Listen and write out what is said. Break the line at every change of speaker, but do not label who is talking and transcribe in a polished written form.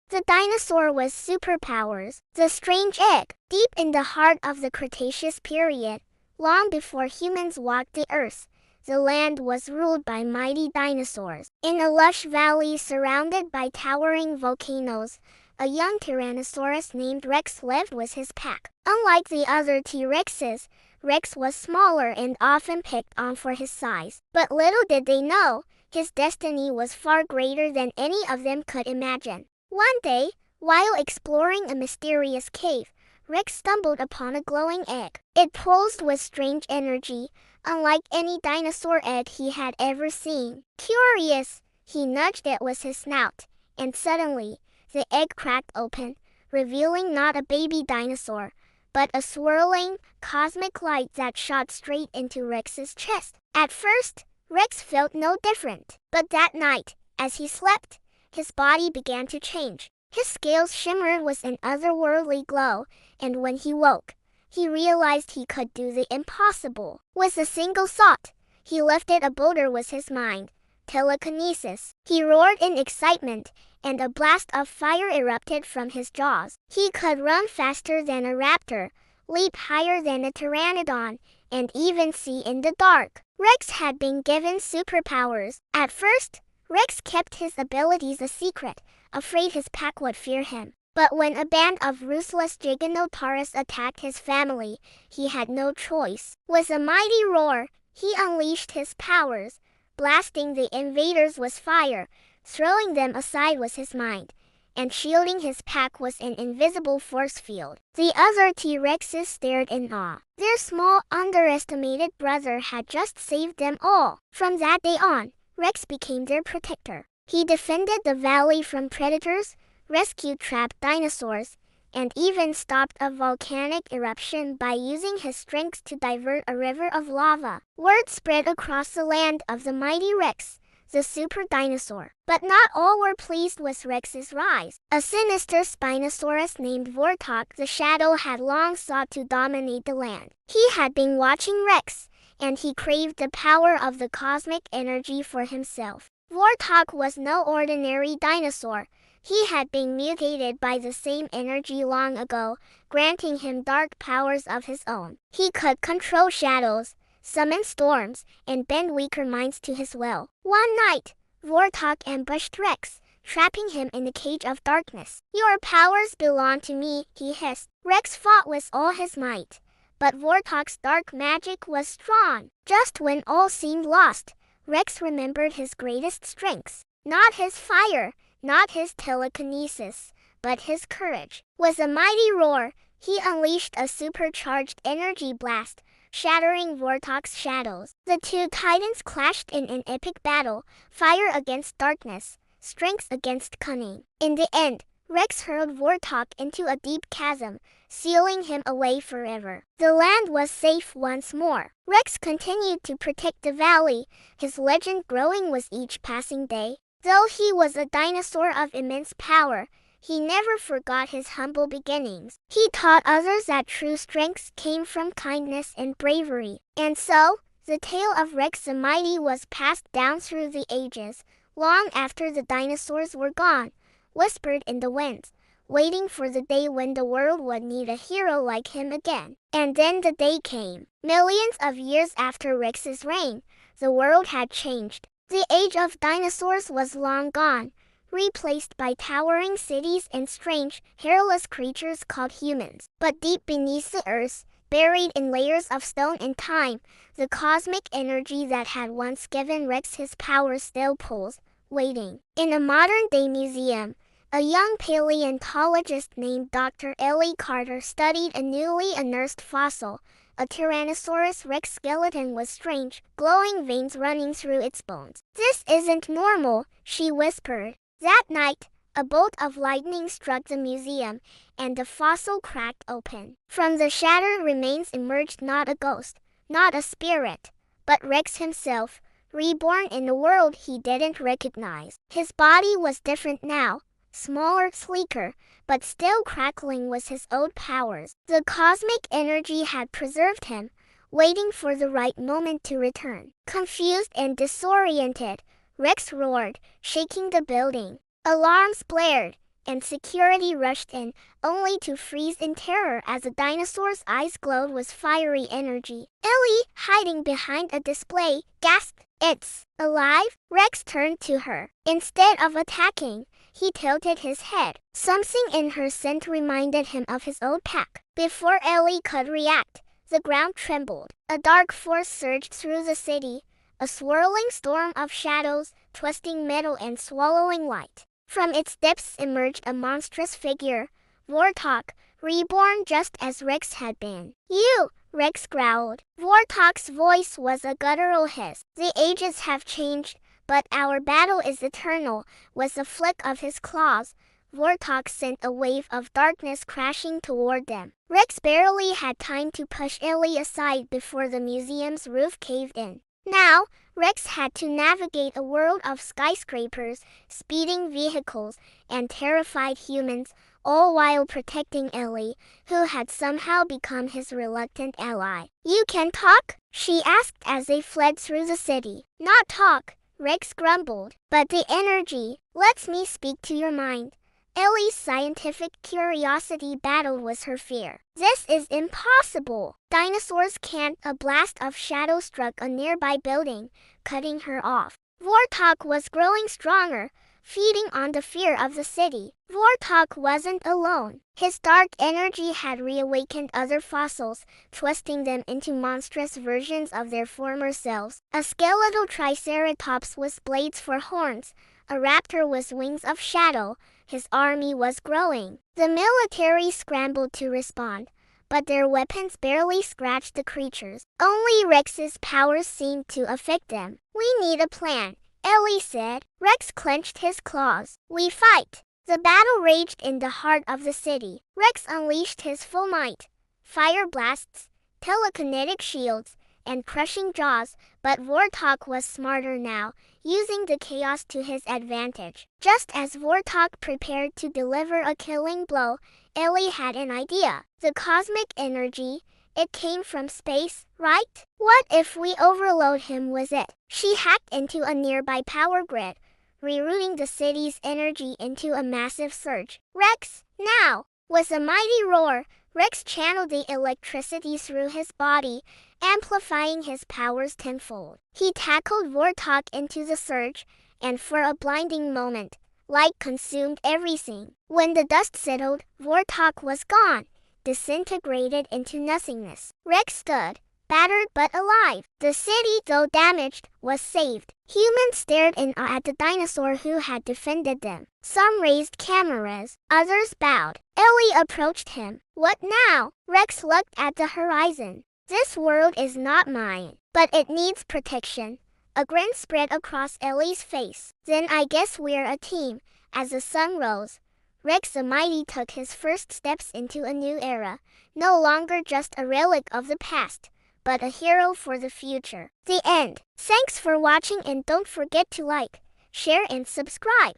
The dinosaur was Superpowers, the strange egg, deep in the heart of the Cretaceous period, long before humans walked the earth. The land was ruled by mighty dinosaurs. In a lush valley surrounded by towering volcanoes, a young Tyrannosaurus named Rex lived with his pack. Unlike the other T-Rexes, Rex was smaller and often picked on for his size. But little did they know, his destiny was far greater than any of them could imagine. One day, while exploring a mysterious cave, Rex stumbled upon a glowing egg. It pulsed with strange energy, unlike any dinosaur egg he had ever seen. Curious, he nudged it with his snout, and suddenly, the egg cracked open, revealing not a baby dinosaur, but a swirling, cosmic light that shot straight into Rex's chest. At first, Rex felt no different, but that night, as he slept, his body began to change. His scales shimmered with an otherworldly glow, and when he woke, he realized he could do the impossible. With a single thought, he lifted a boulder with his mind. Telekinesis. He roared in excitement, and a blast of fire erupted from his jaws. He could run faster than a raptor, leap higher than a pteranodon, and even see in the dark. Rex had been given superpowers. At first, Rex kept his abilities a secret, afraid his pack would fear him. But when a band of ruthless Giganotaurus attacked his family, he had no choice. With a mighty roar, he unleashed his powers, blasting the invaders with fire, throwing them aside with his mind, and shielding his pack with an invisible force field. The other T-Rexes stared in awe. Their small, underestimated brother had just saved them all. From that day on, Rex became their protector. He defended the valley from predators, rescued trapped dinosaurs, and even stopped a volcanic eruption by using his strength to divert a river of lava. Word spread across the land of the mighty Rex, the super dinosaur. But not all were pleased with Rex's rise. A sinister Spinosaurus named Vortok the Shadow had long sought to dominate the land. He had been watching Rex, and he craved the power of the cosmic energy for himself. Vortok was no ordinary dinosaur. He had been mutated by the same energy long ago, granting him dark powers of his own. He could control shadows, summon storms, and bend weaker minds to his will. One night, Vortok ambushed Rex, trapping him in a cage of darkness. "Your powers belong to me," he hissed. Rex fought with all his might, but Vortok's dark magic was strong. Just when all seemed lost, Rex remembered his greatest strengths. Not his fire, not his telekinesis, but his courage. With a mighty roar, he unleashed a supercharged energy blast, shattering Vortok's shadows. The two titans clashed in an epic battle, fire against darkness, strength against cunning. In the end, Rex hurled Vortok into a deep chasm, sealing him away forever. The land was safe once more. Rex continued to protect the valley, his legend growing with each passing day. Though he was a dinosaur of immense power, he never forgot his humble beginnings. He taught others that true strength came from kindness and bravery. And so, the tale of Rex the Mighty was passed down through the ages, long after the dinosaurs were gone, whispered in the winds, waiting for the day when the world would need a hero like him again. And then the day came. Millions of years after Rex's reign, the world had changed. The age of dinosaurs was long gone, replaced by towering cities and strange, hairless creatures called humans. But deep beneath the earth, buried in layers of stone and time, the cosmic energy that had once given Rex his power still pulls, waiting. In a modern-day museum, a young paleontologist named Dr. Ellie Carter studied a newly unearthed fossil, a Tyrannosaurus Rex skeleton with strange, glowing veins running through its bones. "This isn't normal," she whispered. That night, a bolt of lightning struck the museum, and the fossil cracked open. From the shattered remains emerged not a ghost, not a spirit, but Rex himself, reborn in a world he didn't recognize. His body was different now, smaller, sleeker, but still crackling with his old powers. The cosmic energy had preserved him, waiting for the right moment to return. Confused and disoriented, Rex roared, shaking the building. Alarms blared, and security rushed in, only to freeze in terror as the dinosaur's eyes glowed with fiery energy. Ellie, hiding behind a display, gasped, "It's alive!" Rex turned to her. Instead of attacking, he tilted his head. Something in her scent reminded him of his old pack. Before Ellie could react, the ground trembled. A dark force surged through the city, a swirling storm of shadows, twisting metal and swallowing light. From its depths emerged a monstrous figure, Vortok, reborn just as Rex had been. "You!" Rex growled. Vortok's voice was a guttural hiss. "The ages have changed, but our battle is eternal." With a flick of his claws, Vortok sent a wave of darkness crashing toward them. Rex barely had time to push Ellie aside before the museum's roof caved in. Now, Rex had to navigate a world of skyscrapers, speeding vehicles, and terrified humans, all while protecting Ellie, who had somehow become his reluctant ally. "You can talk?" she asked as they fled through the city. "Not talk," Rex grumbled, "but the energy lets me speak to your mind." Ellie's scientific curiosity battled with her fear. "This is impossible. Dinosaurs can't." A blast of shadow struck a nearby building, cutting her off. Vortok was growing stronger, feeding on the fear of the city. Vortok wasn't alone. His dark energy had reawakened other fossils, twisting them into monstrous versions of their former selves. A skeletal triceratops with blades for horns, a raptor with wings of shadow. His army was growing. The military scrambled to respond, but their weapons barely scratched the creatures. Only Rex's powers seemed to affect them. "We need a plan," Ellie said. Rex clenched his claws. "We fight." The battle raged in the heart of the city. Rex unleashed his full might. Fire blasts, telekinetic shields, and crushing jaws, but Vortok was smarter now, using the chaos to his advantage. Just as Vortok prepared to deliver a killing blow, Ellie had an idea. The cosmic energy, it came from space, right? What if we overload him with it? She hacked into a nearby power grid, rerouting the city's energy into a massive surge. "Rex, now!" With a mighty roar, Rex channeled the electricity through his body, amplifying his powers tenfold. He tackled Vortok into the surge, and for a blinding moment, light consumed everything. When the dust settled, Vortok was gone, disintegrated into nothingness. Rex stood, battered but alive. The city, though damaged, was saved. Humans stared in awe at the dinosaur who had defended them. Some raised cameras, others bowed. Ellie approached him. "What now?" Rex looked at the horizon. "This world is not mine, but it needs protection." A grin spread across Ellie's face. "Then I guess we're a team." As the sun rose, Rex the Mighty took his first steps into a new era, no longer just a relic of the past, but a hero for the future. The end. Thanks for watching and don't forget to like, share and subscribe.